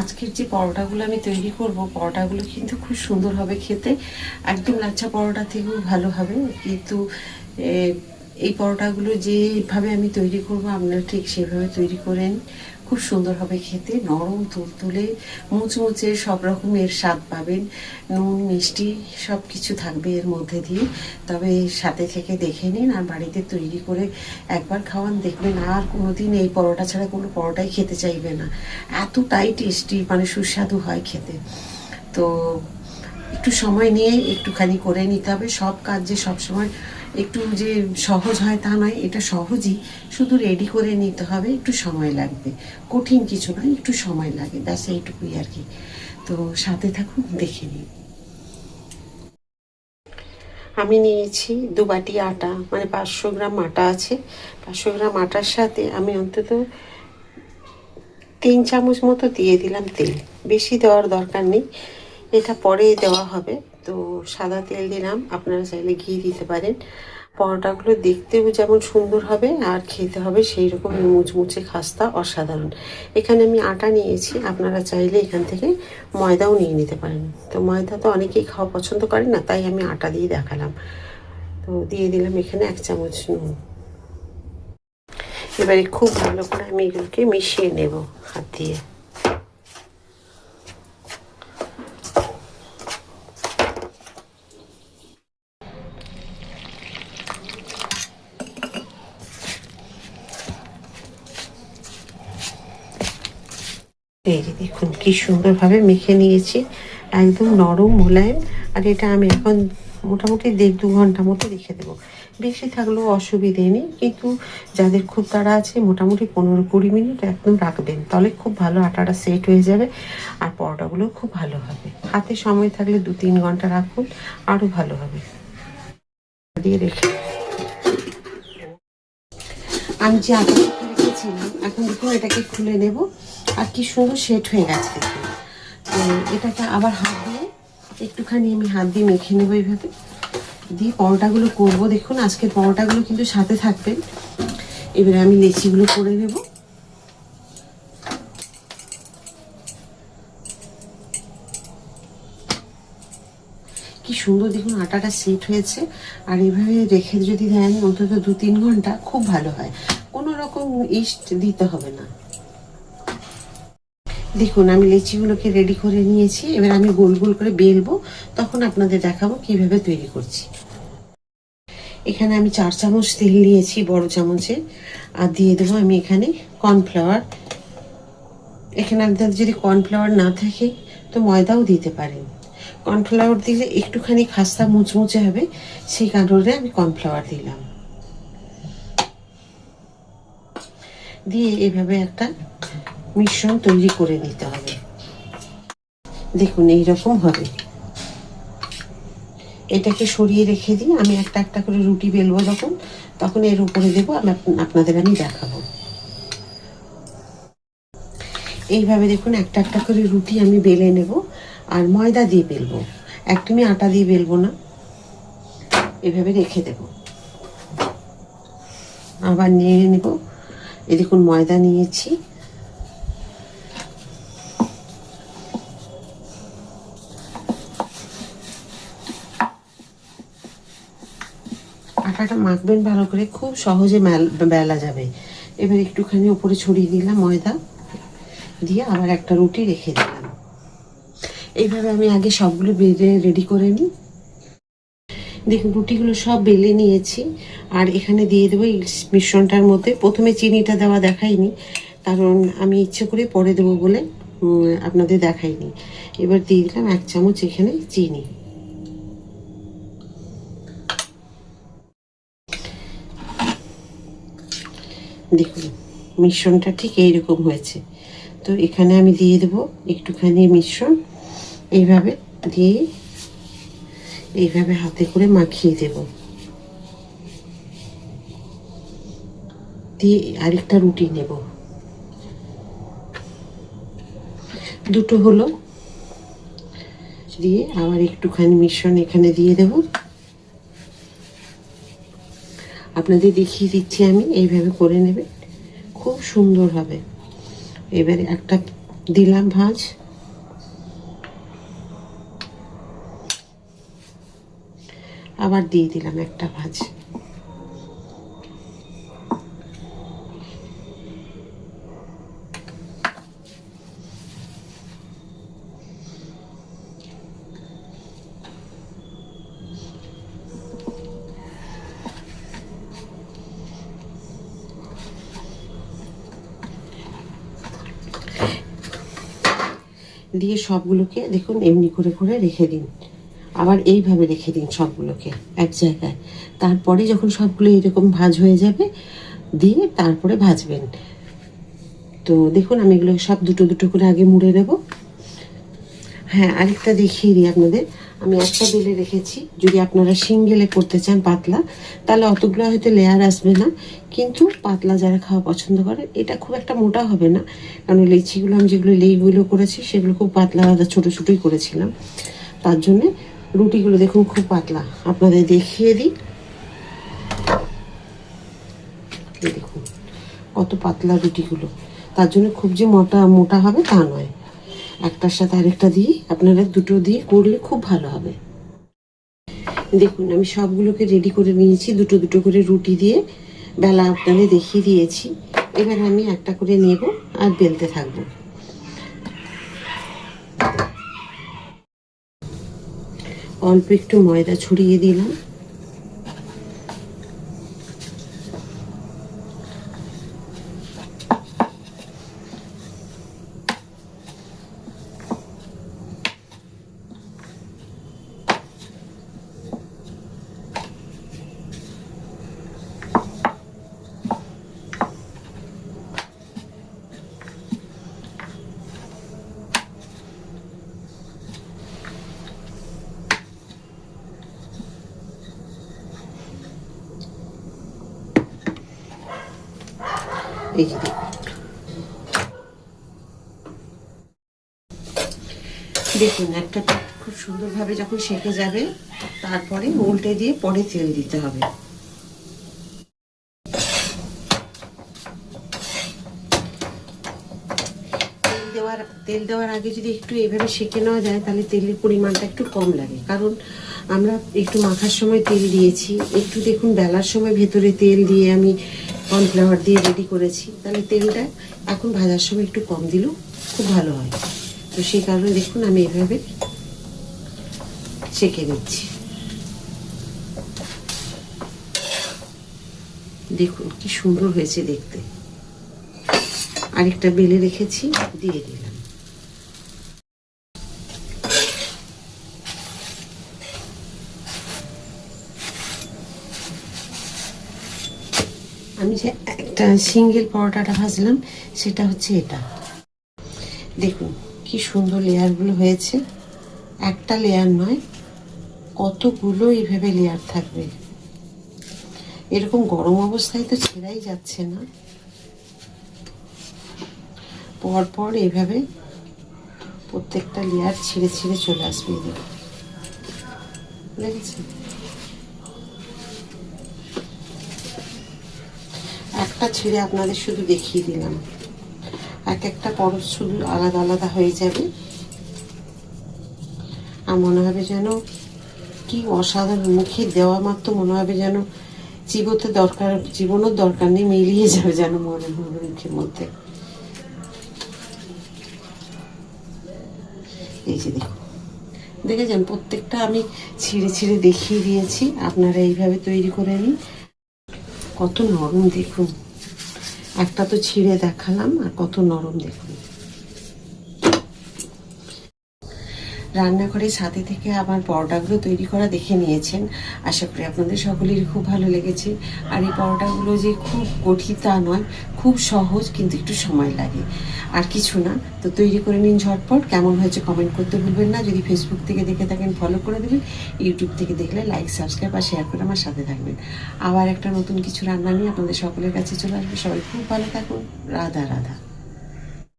আজকের যে পরোটাগুলো আমি তৈরি করব, পরোটাগুলো কিন্তু খুব সুন্দর হবে খেতে, একদম লাচ্ছা পরোটা থেকেও ভালো হবে। কিন্তু এই পরোটাগুলো যেভাবে আমি তৈরি করব আপনারা ঠিক সেভাবে তৈরি করেন, খুব সুন্দর হবে খেতে, নরম তুলতুলে মুচমুচে, সব রকমের স্বাদ পাবেন, নুন মিষ্টি সব কিছু থাকবে এর মধ্যে দিয়ে। তবে সাথে থেকে দেখে নিন আর বাড়িতে তৈরি করে একবার খাওয়ান, দেখবেন আর কোনো দিন এই পরোটা ছাড়া কোনো পরোটাই খেতে চাইবে না, এতটাই টেস্টি, মানে সুস্বাদু হয় খেতে। তো একটু সময় নিয়ে একটুখানি করে নিতে হবে। সব কাজ যে সবসময় একটু যে সহজ হয় তা নয়, এটা সহজই, শুধু রেডি করে নিতে হবে, একটু সময় লাগবে, কঠিন কিছু নয়, একটু সময় লাগে, ব্যাস এইটুকুই আর কি। তো সাথে থাকুন, দেখে নিন। আমি নিয়েছি 2 বাটি আটা, মানে 500 গ্রাম আটা আছে। 500 গ্রাম আটার সাথে আমি অন্তত 3 চামচ মতো দিয়ে দিলাম তেল, বেশি দেওয়ার দরকার নেই, এটা পরে দেওয়া হবে। তো সাদা তেল দিলাম, আপনারা চাইলে ঘি দিতে পারেন। পরোটাগুলো দেখতেও যেমন সুন্দর হবে আর খেতে হবে সেই রকম মুচমুচে খাস্তা, অসাধারণ। এখানে আমি আটা নিয়েছি, আপনারা চাইলে এখান থেকে ময়দাও নিয়ে নিতে পারেন। তো ময়দা তো অনেকেই খাওয়া পছন্দ করেন না, তাই আমি আটা দিয়ে দেখালাম। তো দিয়ে দিলাম এখানে 1 চামচ নুন। এবারে খুব ভালো করে আমি এগুলোকে মিশিয়ে নেব হাত দিয়ে। এই যে দেখুন কি সুন্দরভাবে মেখে নিয়েছি, একদম নরম মোলায়েম। আর এটা আমি এখন মোটামুটি 1.5-2 ঘন্টা মতো রেখে দেবো, বেশি থাকলেও অসুবিধে নেই, কিন্তু যাদের খুব তাড়া আছে মোটামুটি 15-20 মিনিট একদম রাখবেন, তাহলে খুব ভালো আটাটা সেট হয়ে যাবে আর পরোটাগুলো খুব ভালো হবে। হাতে সময় থাকলে 2-3 ঘন্টা রাখুন, আরও ভালো হবে। দিয়ে রেখে আমি যে আটা রেখেছিলাম, এখন দেখুন এটাকে খুলে নেব, আর কি সুন্দর সেট হয়ে গেছে দেখুন। তো এটাকে আবার হাত দিয়ে একটুখানি আমি হাত দিয়ে মেখে নেবো এইভাবে দিয়ে পরোটাগুলো করবো। দেখুন আজকের পরোটাগুলো কিন্তু সাথে থাকবেন। এবারে আমি লেচিগুলো করে নেব। কি সুন্দর দেখুন আটাটা সেট হয়েছে, আর এইভাবে রেখে যদি দেন অন্তত 2-3 ঘন্টা, খুব ভালো হয়, কোনো রকম ইস্ট দিতে হবে না। দেখুন আমি লেচিগুলোকে রেডি করে নিয়েছি, এবার আমি গোল গোল করে বেলবো, তখন আপনাদের দেখাবো কিভাবে তৈরি করছি। এখানে আমি 4 চামচ তেল নিয়েছি বড় চামচে, আর দিয়ে দেবো আমি এখানে কর্নফ্লাওয়ার। এখানে আপনাদের যদি কর্নফ্লাওয়ার না থাকে তো ময়দাও দিতে পারেন। কর্নফ্লাওয়ার দিলে একটুখানি খাস্তা মুচমুচে হবে, সেই কারণে আমি কর্নফ্লাওয়ার দিলাম। দিয়ে এভাবে একটা মিশ্রণ তৈরি করে নিতে হবে। দেখুন এইরকম হবে। এটাকে সরিয়ে রেখে দিই, আমি একটা একটা করে রুটি বেলবো যখন, তখন এর উপরে দেবো, আপনাদের আমি দেখাবো। এইভাবে দেখুন একটা একটা করে রুটি আমি বেলে নেব, আর ময়দা দিয়ে বেলবো, একদমই আটা দিয়ে বেলবো না। এভাবে রেখে দেব, আবার নিয়ে নেব। এই দেখুন ময়দা নিয়েছি, আটাটা মাখবেন ভালো করে, খুব সহজে বেলা যাবে। এবার একটুখানি উপরে ছড়িয়ে দিলাম ময়দা দিয়ে, আবার একটা রুটি রেখে দিলাম। এইভাবে আমি আগে সবগুলো বেলে রেডি করে নিই। দেখুন রুটিগুলো সব বেলে নিয়েছি, আর এখানে দিয়ে দেবো এই মিশ্রণটার মধ্যে। প্রথমে চিনিটা দেওয়া দেখাইনি, কারণ আমি ইচ্ছে করে পরে দেবো বলে আপনাদের দেখাইনি। এবার দিয়ে দিলাম 1 চামচ এখানে চিনি। দেখুন মিশ্রণটা ঠিক এইরকম হয়েছে। তো এখানে আমি দিয়ে দেবো একটুখানি মিশ্রণ, এইভাবে দিয়ে এইভাবে হাতে করে মাখিয়ে দেব। দিয়ে আরেকটা রুটি নেব, দুটো হলো, দিয়ে আবার একটুখানি মিশ্রণ এখানে দিয়ে দেব। আপনাদের দেখিয়ে দিচ্ছি আমি, এইভাবে করে নেবে, খুব সুন্দর হবে। এবারে একটা দিলাম ভাঁজ, আবার দিয়ে দিলাম একটা ভাঁজ। দিয়ে সবগুলোকে দেখুন এমনি করে করে রেখে দিন, আবার এইভাবে রেখে দিন সবগুলোকে এক জায়গায়। তারপরে যখন সবগুলো এরকম ভাজ হয়ে যাবে দিয়ে তারপরে ভাজবেন। তো দেখুন আমি এগুলো সব দুটো দুটো করে আগে মুড়ে নেব। হ্যাঁ, আরেকটা দেখিয়ে দিই আপনাদের, আমি একটা বেলে রেখেছি। যদি আপনারা সিঙ্গেলে করতে চান পাতলা, তাহলে অতগুলো হয়তো লেয়ার আসবে না, কিন্তু পাতলা যারা খাওয়া পছন্দ করে, এটা খুব একটা মোটা হবে না, কারণ লিচিগুলো আমি যেগুলো লেইগুলো করেছি সেগুলো খুব পাতলা পাতলা ছোটো ছোটোই করেছিলাম। তার জন্যে রুটিগুলো দেখুন খুব পাতলা, আপনাদের দেখিয়ে দিই। দেখুন কত পাতলা রুটিগুলো, তার জন্য খুব যে মোটা মোটা হবে তা নয়। একটার সাথে আরেকটা দিয়ে আপনারা দুটো দিয়ে করলে খুব ভালো হবে। দেখুন আমি সবগুলোকে রেডি করে নিয়েছি, দুটো দুটো করে রুটি দিয়ে বেলা আপনাদের দেখিয়ে দিয়েছি। এবার আমি একটা করে নেব আর বেলতে থাকবো। অল্প একটু ময়দা ছড়িয়ে দিলাম, এই যে দেখুন একটা খুব সুন্দরভাবে যখন সেঁকে যাবে তারপরে উল্টে দিয়ে পরে তেল দিতে হবে। তেল দেওয়ার আগে যদি একটু এইভাবে সেঁকে নেওয়া যায় তাহলে তেলের পরিমাণটা একটু কম লাগে, কারণ আমরা একটু মাখার সময় তেল দিয়েছি, একটু দেখুন বেলার সময় ভেতরে তেল দিয়ে আমি কর্নফ্লাওয়ার দিয়ে রেডি করেছি, তাহলে তেলটা এখন ভাজার সময় একটু কম দিলেও খুব ভালো হয়। তো সেই কারণে দেখুন আমি এভাবে সেঁকে নিচ্ছি। দেখুন কি সুন্দর হয়েছে দেখতে। আরেকটা বেলে রেখেছি, দিয়ে দিলাম। আমি যে একটা সিঙ্গেল পরোটাটা ভাজলাম সেটা হচ্ছে এটা। দেখুন কি সুন্দর লেয়ারগুলো হয়েছে, একটা লেয়ার নয় কতগুলো এইভাবে লেয়ার থাকবে। এরকম গরম অবস্থায় তো ছেড়াই যাচ্ছে না, পরপর এইভাবে প্রত্যেকটা লেয়ার ছিঁড়ে ছিঁড়ে চলে আসবে। দেখেছেন, একটা ছিঁড়ে আপনাদের শুধু দেখিয়ে দিলাম, এক একটা পরশ শুধু আলাদা আলাদা হয়ে যাবে। আর মনে হবে যেন কি অসাধারণ, মুখে দেওয়া মাত্র মনে হবে যেন জীবনের দরকার নেই, মিলিয়ে যাবে যেন মনে হবে মুখের মধ্যে। এই যে দেখুন, দেখেছেন প্রত্যেকটা আমি ছিঁড়ে ছিঁড়ে দেখিয়ে দিয়েছি, আপনারা এইভাবে তৈরি করে নিন। কত নরম দেখুন, একটা তো ছিঁড়ে দেখালাম আর কত নরম দেখুন। রান্নাঘরের সাথে থেকে আমার পরোটাগুলো তৈরি করা দেখে নিয়েছেন, আশা করি আপনাদের সকলেরই খুব ভালো লেগেছে। আর এই পরোটাগুলো যে খুব কঠিন তা নয়, খুব সহজ, কিন্তু একটু সময় লাগে আর কিছু না। তো তৈরি করে নিন ঝটপট। কেমন হয়েছে কমেন্ট করতে ভুলবেন না। যদি ফেসবুক থেকে দেখে থাকেন ফলো করে দেবেন, ইউটিউব থেকে দেখলে লাইক সাবস্ক্রাইব আর শেয়ার করে আমার সাথে থাকবেন। আবার একটা নতুন কিছু রান্না নিয়ে আপনাদের সকলের কাছে চলে আসবে। সবাই খুব ভালো থাকুন। রাধা রাধা।